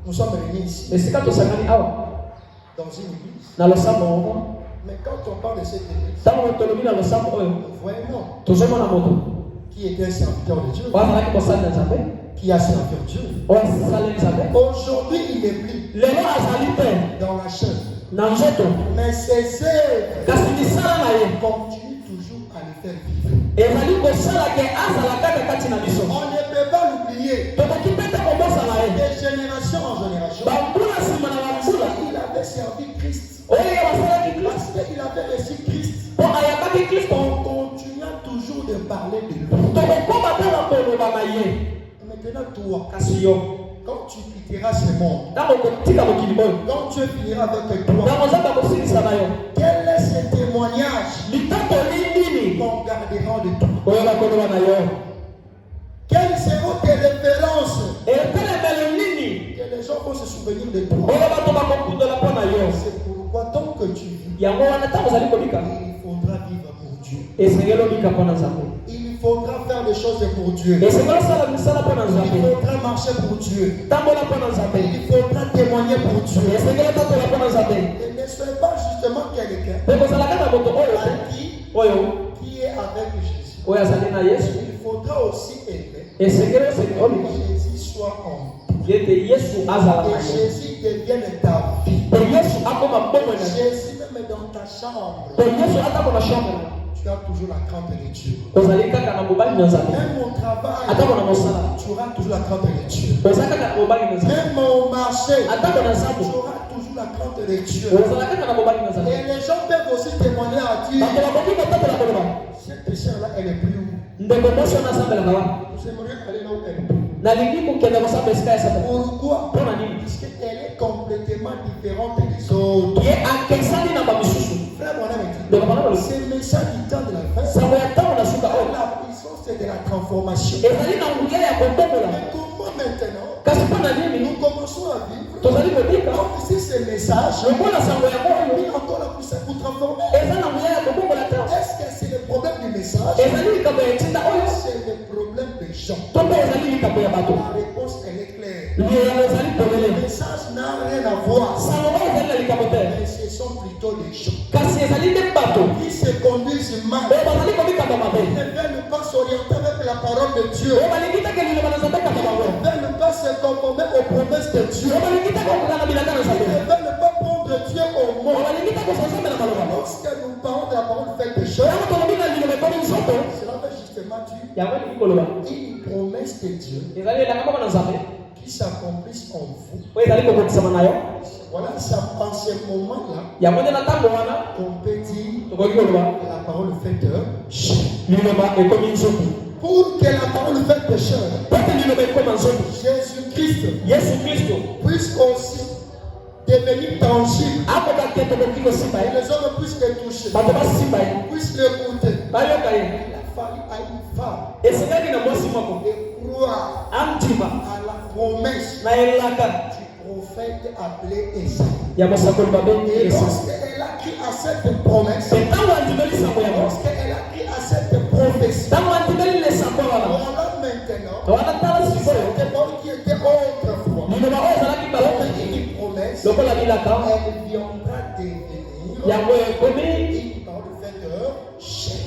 Nous sommes réunis ici. Dans une église. Mais quand on parle de cette église, vraiment, qui était un serviteur de Dieu, qui a servi Dieu. Aujourd'hui, il n'est plus dans la chair. Mais ses œuvres continuent toujours à le faire vivre. On ne peut pas l'oublier. De génération en génération. Il avait servi Christ. Parce qu'il avait reçu Christ. On continue toujours de parler de lui. Maintenant, toi, quand tu quitteras ce monde, quand tu finiras avec toi, quel est ce témoignage qu'on gardera de toi? Quelles seront tes références que les gens vont se souvenir de toi? C'est pourquoi tant que tu vis, il faudra vivre pour Dieu. Il faudra faire des choses pour Dieu. Il faudra marcher pour Dieu. Il faudra témoigner pour Dieu. Et ne soyez pas justement quelqu'un qui est avec Jésus. Il faudra aussi aimer que Jésus soit en toi. Que Jésus devienne ta vie. Jésus même dans ta chambre. Tu as toujours la crainte de Dieu. Même au travail, tu auras toujours la crainte de Dieu. Même au marché, tu auras toujours la crainte de Dieu. Et les gens peuvent aussi témoigner à Dieu. Cette pécheur-là, elle est plus où? Nous aimerions aller là où elle est. Pourquoi? Parce qu'elle est complètement différente des autres. Frère, c'est le message du temps de la fin. La puissance de la transformation. Mais comment maintenant nous commençons à vivre comme si ce message a encore la puissance pour transformer? Est-ce que c'est le problème du message? C'est le problème des gens. La réponse elle est claire. Le message n'a rien à voir. Mais ce sont plutôt des gens qui se conduisent mal. Ils ne veulent pas s'orienter avec la parole de Dieu. Ils ne veulent pas se conformer aux promesses de Dieu. Ils ne veulent pas prendre Dieu au mot. Lorsque nous parlons de la parole faite de choses, cela veut justement dire une promesse de Dieu qui s'accomplisse en vous. Voilà, c'est en ce moment-là qu'on peut dire la parole faite de chair. Pour que la parole faite de chair, Jésus-Christ puisse aussi devenir tangible. Et les hommes puissent le toucher, puissent le goûter. Il a fallu à une femme de croire à la promesse du prophète appelé Esaïe. Et lorsqu'elle a cru à cette promesse, lorsqu'elle a cru à cette prophétie, voilà maintenant cette parole qui était autrefois une promesse, elle viendra devenir une parole faite de chair.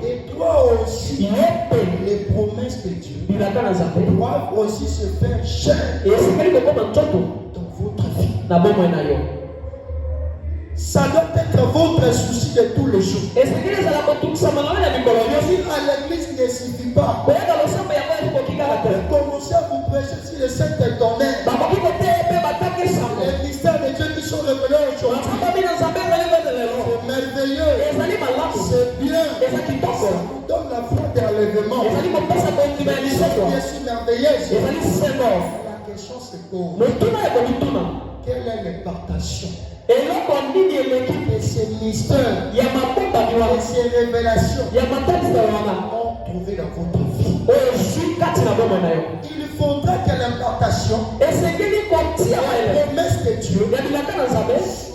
Et toi aussi, les promesses de Dieu doivent aussi se faire chair dans votre vie. Ça doit être votre souci de tous les jours. Venir à l'église ne suffit pas. Commencez à vous prêcher sur les sept domaines. Les mystères de Dieu qui sont révélés aujourd'hui. C'est merveilleux. C'est bien. Ça nous donne la foi d'enlèvement. C'est merveilleuse. La question se pose. Quelle est l'impartation de ces mystères et ces révélations ont trouvé dans votre vie. Il faudra que l'impartation, la promesse de Dieu,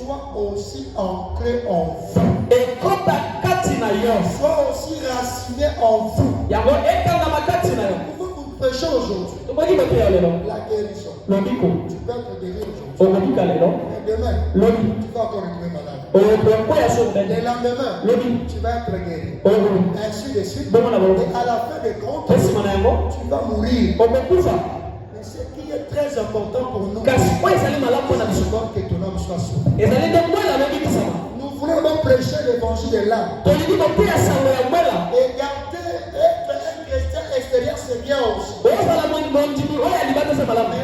soit aussi ancrée en vous, soit aussi racinée en vous. Pourquoi vous prêchez aujourd'hui la guérison? Tu peux être guéri aujourd'hui. Mais demain, tu vas encore retrouver malade. Et le lendemain, tu vas être guéri. Ainsi de suite. Et à la fin des comptes, tu vas mourir. Mais ce qui est très important pour nous, c'est que ton âme soit sauvée. Nous voulons donc prêcher l'évangile de l'âme. Et garder être un chrétien extérieur, c'est bien aussi. Mais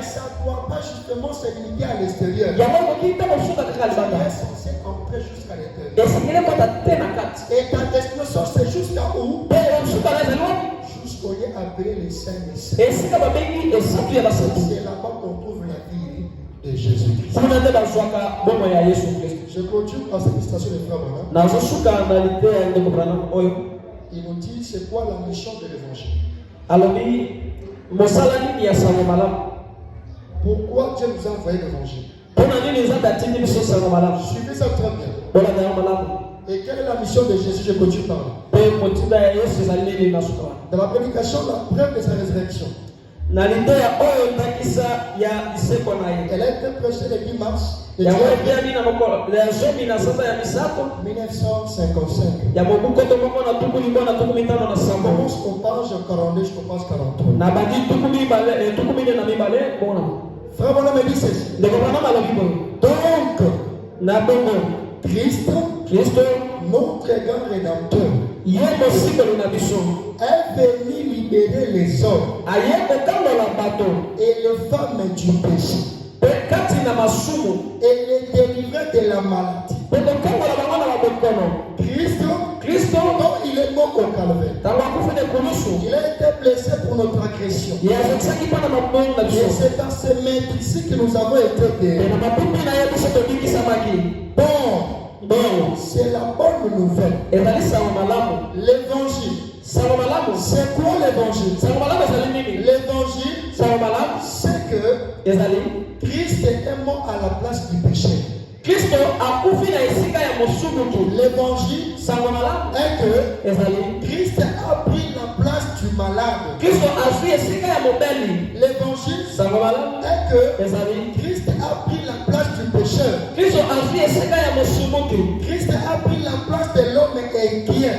ça ne doit pas justement se limiter à l'extérieur. Il est censé entrer jusqu'à l'intérieur. Et ta destination, c'est jusqu'à où? Jusqu'au lieu appelé les saints des saints. C'est là-bas qu'on trouve la vie de Jésus-Christ. Je continue dans cette station de frère Branham. Il nous dit c'est quoi la mission de l'évangile. Pourquoi Dieu nous a envoyé l'évangile? Suivez ça très bien. Et quelle est la mission de Jésus? Je continue par là. Dans la prédication, la preuve de sa résurrection. Elle a été prêchée le 10 mars 1955. Commence au page 42 jusqu'au page 43. Frère Branham me dit ceci. Donc, Christ, notre grand rédempteur, est venu libérer les hommes et les femmes du péché et les délivrer de la maladie. Christ, dont il est mort au calvaire, il a été blessé pour notre agression. Et c'est dans ce maître ici que nous avons été guéris. Bon, c'est la bonne nouvelle. L'évangile. C'est quoi l'évangile? L'évangile, c'est que Christ est mort à la place du péché. L'évangile est que Christ a pris la place du malade. L'évangile est que Christ a pris la place du pécheur. Christ a pris la place de l'homme inquiet.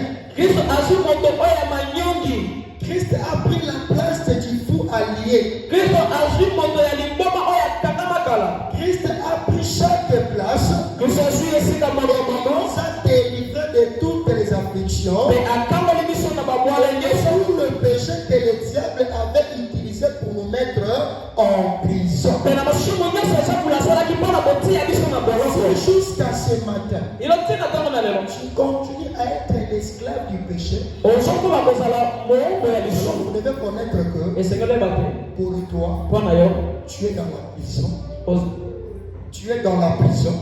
Christ a pris la place du fou allié. Christ a pris chaque place. Il nous a délivré de toutes les afflictions. Et tout le péché que le diable avait utilisé pour nous mettre en prison. Jusqu'à ce matin, tu continues à être l'esclave du péché. Vous devez connaître que pour toi, tu es dans la prison. Tu es dans la prison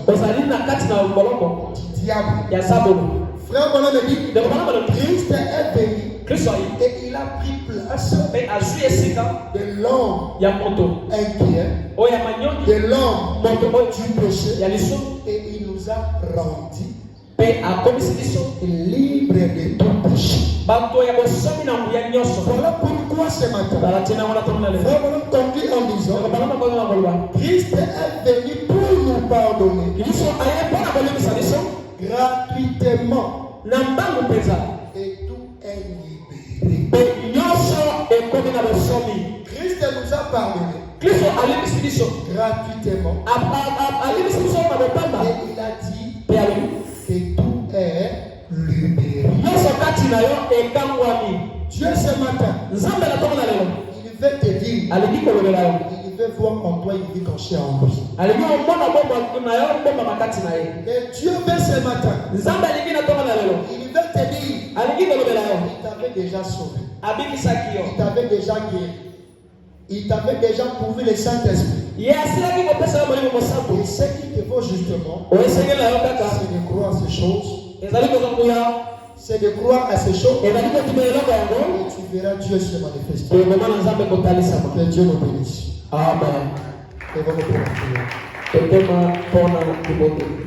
du diable. Frère Branham me dit, Christ est venu et il a pris place de l'homme inquiet, de l'homme du péché, et il nous a rendus libres de tout péché. Voilà pourquoi ce matin, Frère Branham conclut en disant, Christ est venu pour nous pardonner gratuitement. Et tout est libéré. Christ nous a pardonné gratuitement. Et il a dit que tout est libéré. Dieu ce matin, il veut te dire, il veut voir en toi une vie cachée en lui. Et Dieu veut ce matin, il veut te dire, il t'avait déjà sauvé, il t'avait déjà guéri, il t'avait déjà prouvé le Saint-Esprit. Et ce qu'il te faut justement, c'est de croire ces choses c'est de croire à ces choses. Et tu verras Dieu se manifester. Que Dieu nous bénisse. Amen. Et nous prions.